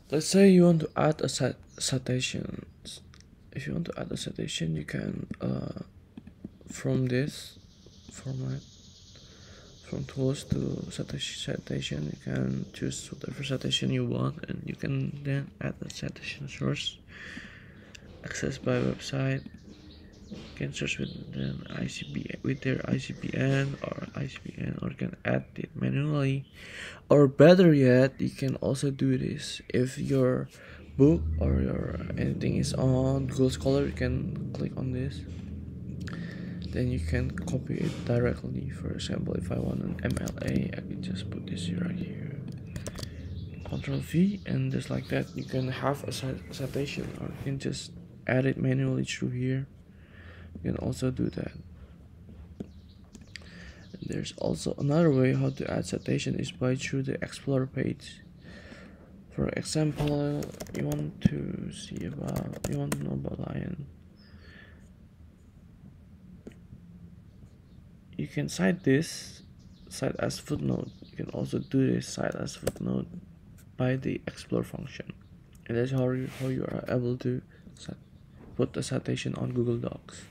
Let's say you want to add a citation. If you want to add a citation, you can from this format, from tools to citation, you can choose whatever citation you want, and you can then add a citation source. Access by website. You can search with an ICP with their ICPN or ICPN, or you can add it manually. Or better yet, you can also do this if your book or your anything is on Google Scholar. You can click on this, then you can copy it directly. For example, if I want an MLA, I can just put this right here, Control V, and just like that you can have a citation, or you can just add it manually through here. You can also do that. And there's also another way how to add citation is by through the Explorer page. For example, you want to know about lion. You can cite this, cite as footnote. You can also do this, cite as footnote, by the Explore function. And that's how you are able to put the citation on Google Docs.